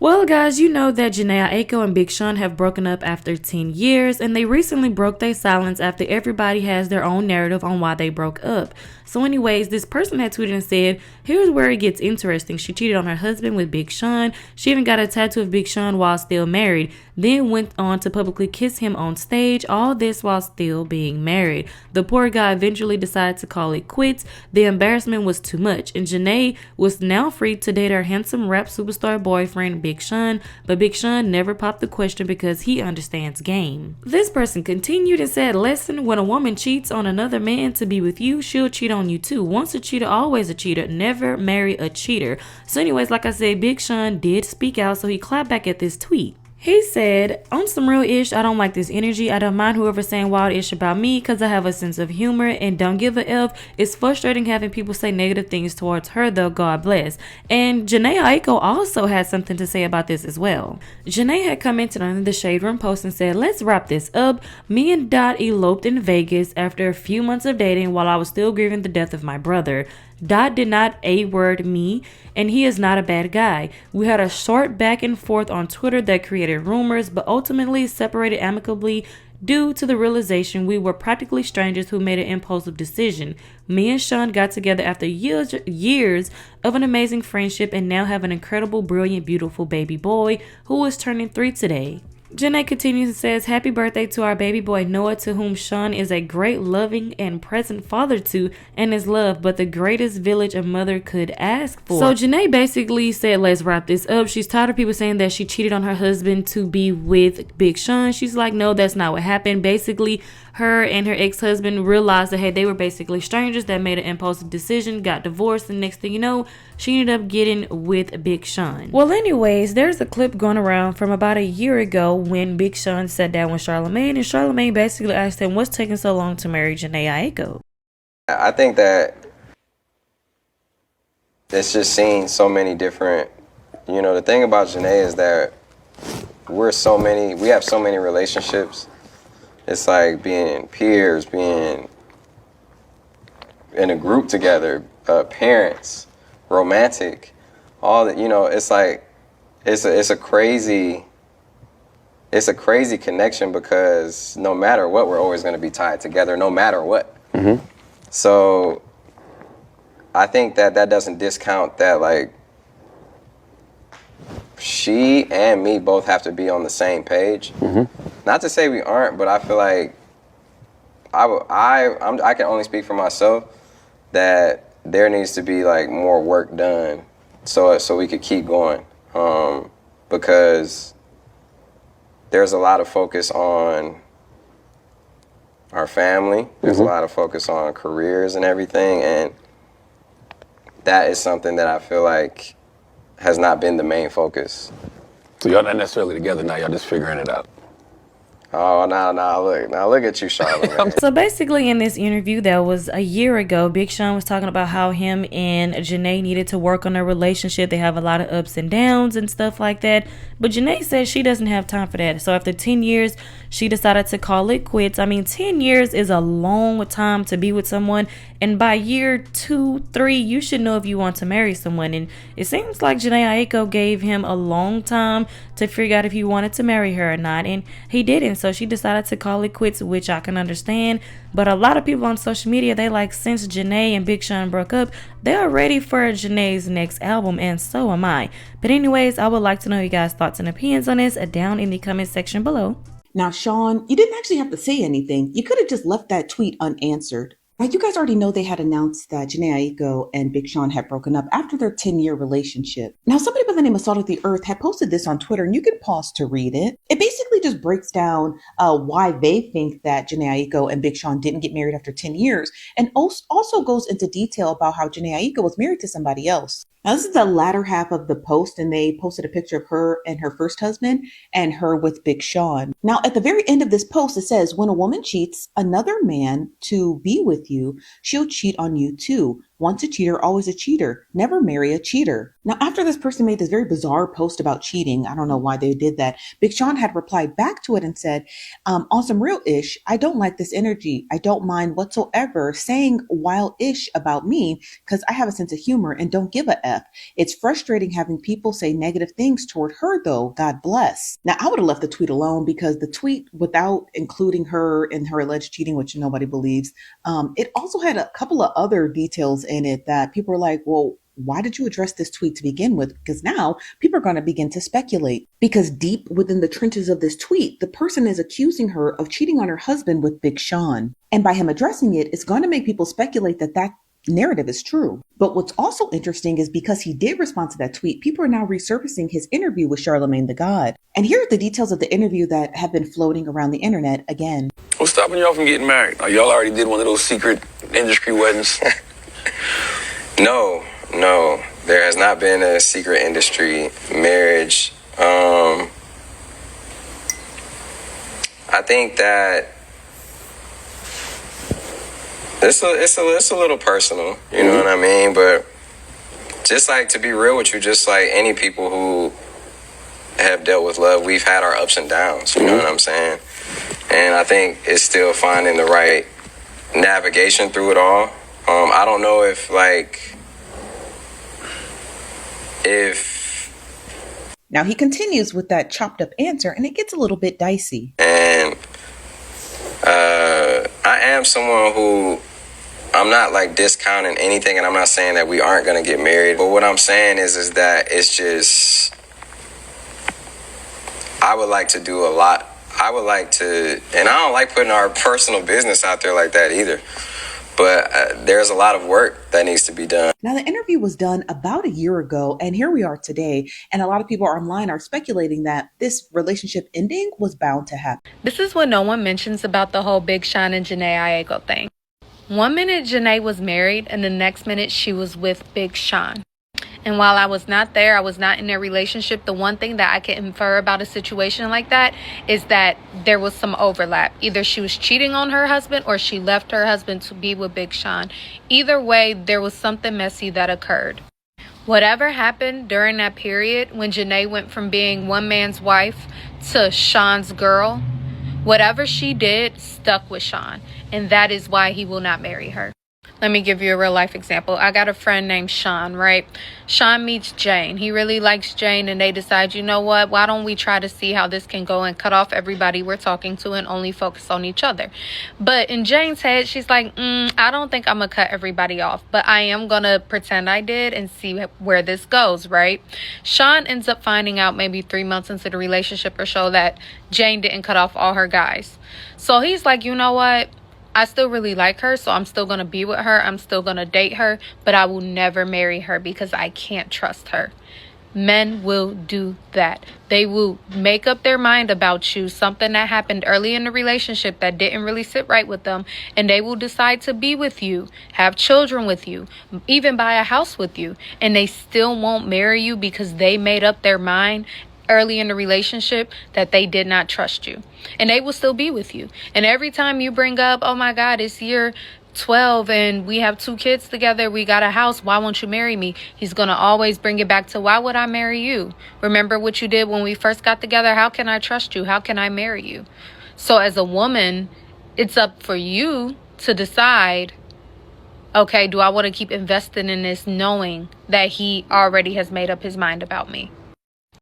Well, guys, you know that Janae Aiko and Big Sean have broken up after 10 years, and they recently broke their silence after everybody has their own narrative on why they broke up. So, anyways, this person had tweeted and said, here's where it gets interesting. She cheated on her husband with Big Sean. She even got a tattoo of Big Sean while still married, then went on to publicly kiss him on stage, all this while still being married. The poor guy eventually decided to call it quits. The embarrassment was too much, and Janae was now free to date her handsome rap superstar boyfriend, Big Sean, but Big Sean never popped the question because he understands game. This person continued and said, listen, when a woman cheats on another man to be with you, she'll cheat on you too. Once a cheater, always a cheater. Never marry a cheater. So anyways, like I said, Big Sean did speak out, so he clapped back at this tweet. He said, on some real ish, I don't like this energy. I don't mind whoever's saying wild ish about me because I have a sense of humor and don't give a F. It's frustrating having people say negative things towards her though, God bless. And Janae Aiko also had something to say about this as well. Janae had commented on the Shade Room post and said, let's wrap this up. Me and Dot eloped in Vegas after a few months of dating while I was still grieving the death of my brother. Dot did not A-word me, and he is not a bad guy. We had a short back and forth on Twitter that created rumors, but ultimately separated amicably due to the realization we were practically strangers who made an impulsive decision. Me and Sean got together after years of an amazing friendship and now have an incredible, brilliant, beautiful baby boy who is turning 3 today. Janae continues and says, happy birthday to our baby boy Noah, to whom Sean is a great, loving, and present father to and is loved, but the greatest village a mother could ask for. So Janae basically said, let's wrap this up. She's tired of people saying that she cheated on her husband to be with Big Sean. She's like, no, that's not what happened. Basically, her and her ex-husband realized that, hey, they were basically strangers that made an impulsive decision, got divorced, and next thing you know, she ended up getting with Big Sean. Well, anyways, there's a clip going around from about a year ago when Big Sean sat down with Charlamagne, and Charlamagne basically asked him, what's taking so long to marry Janae Aiko? I think that it's just seeing so many different, the thing about Janae is that we have so many relationships. It's like being peers, being in a group together, parents, romantic, all that, it's like, it's a crazy connection because no matter what, we're always going to be tied together, no matter what. Mm-hmm. So I think that doesn't discount that, like, she and me both have to be on the same page. Mm-hmm. Not to say we aren't, but I feel like I can only speak for myself that there needs to be like more work done so we could keep going, because there's a lot of focus on our family. There's a lot of focus on careers and everything, and that is something that I feel like has not been the main focus. So y'all not necessarily together now, y'all just figuring it out. Oh, now look at you, Charlamagne. So basically in this interview that was a year ago, Big Sean was talking about how him and Janae needed to work on their relationship. They have a lot of ups and downs and stuff like that. But Janae says she doesn't have time for that. So after 10 years, she decided to call it quits. I mean, 10 years is a long time to be with someone. And by year 2, 3, you should know if you want to marry someone. And it seems like Janae Aiko gave him a long time to figure out if he wanted to marry her or not. And he didn't. So she decided to call it quits, which I can understand. But a lot of people on social media, they like, since Janae and Big Sean broke up, they're ready for Janae's next album, and so am I. But anyways, I would like to know you guys' thoughts and opinions on this down in the comment section below. Now, Sean, you didn't actually have to say anything. You could have just left that tweet unanswered. Now, you guys already know they had announced that Janae Aiko and Big Sean had broken up after their 10-year relationship. Now, somebody by the name of Salt of the Earth had posted this on Twitter, and you can pause to read it. It basically just breaks down why they think that Janae Aiko and Big Sean didn't get married after 10 years, and also goes into detail about how Janae Aiko was married to somebody else. Now, this is the latter half of the post, and they posted a picture of her and her first husband and her with Big Sean. Now, at the very end of this post, it says, when a woman cheats another man to be with you, she'll cheat on you too. Once a cheater, always a cheater. Never marry a cheater. Now, after this person made this very bizarre post about cheating, I don't know why they did that, Big Sean had replied back to it and said, on some real ish, I don't like this energy. I don't mind whatsoever saying wild ish about me because I have a sense of humor and don't give a F. It's frustrating having people say negative things toward her, though. God bless. Now, I would have left the tweet alone because the tweet, without including her in her alleged cheating, which nobody believes, it also had a couple of other details in it that people were like, well, why did you address this tweet to begin with? Because now people are going to begin to speculate. Because deep within the trenches of this tweet, the person is accusing her of cheating on her husband with Big Sean. And by him addressing it, it's going to make people speculate that that narrative is true. But what's also interesting is because he did respond to that tweet, people are now resurfacing his interview with Charlemagne the God. And here are the details of the interview that have been floating around the internet again. What's stopping y'all from getting married? Oh, y'all already did one of those secret industry weddings. No, there has not been a secret industry marriage. I think that it's a little personal, you know what I mean? But just like, to be real with you, just like any people who have dealt with love, we've had our ups and downs, you know what I'm saying? And I think it's still finding the right navigation through it all. I don't know if Now he continues with that chopped up answer and it gets a little bit dicey. And I am someone who, I'm not like discounting anything, and I'm not saying that we aren't going to get married. But what I'm saying is that it's just, I would like to do a lot. I would like to, and I don't like putting our personal business out there like that either. But there's a lot of work that needs to be done. Now, the interview was done about a year ago, and here we are today. And a lot of people online are speculating that this relationship ending was bound to happen. This is what no one mentions about the whole Big Sean and Jhené Aiko thing. 1 minute Jhené was married, and the next minute she was with Big Sean. And while I was not there, I was not in their relationship, the one thing that I can infer about a situation like that is that there was some overlap. Either she was cheating on her husband or she left her husband to be with Big Sean. Either way, there was something messy that occurred. Whatever happened during that period when Jhené went from being one man's wife to Sean's girl, whatever she did stuck with Sean. And that is why he will not marry her. Let me give you a real life example. I got a friend named Sean, right? Sean meets Jane. He really likes Jane, and they decide, you know what? Why don't we try to see how this can go and cut off everybody we're talking to and only focus on each other? But in Jane's head, she's like, I don't think I'm going to cut everybody off, but I am going to pretend I did and see where this goes, right? Sean ends up finding out maybe 3 months into the relationship or so that Jane didn't cut off all her guys. So he's like, you know what? I still really like her, so I'm still going to be with her. I'm still going to date her, but I will never marry her because I can't trust her. Men will do that. They will make up their mind about you, something that happened early in the relationship that didn't really sit right with them, and they will decide to be with you, have children with you, even buy a house with you, and they still won't marry you because they made up their mind early in the relationship that they did not trust you, and they will still be with you. And every time you bring up, oh my God, it's year 12 and we have 2 kids together, we got a house, why won't you marry me? He's gonna always bring it back to, why would I marry you? Remember what you did when we first got together? How can I trust you? How can I marry you? So as a woman, it's up for you to decide, okay, do I want to keep investing in this knowing that he already has made up his mind about me?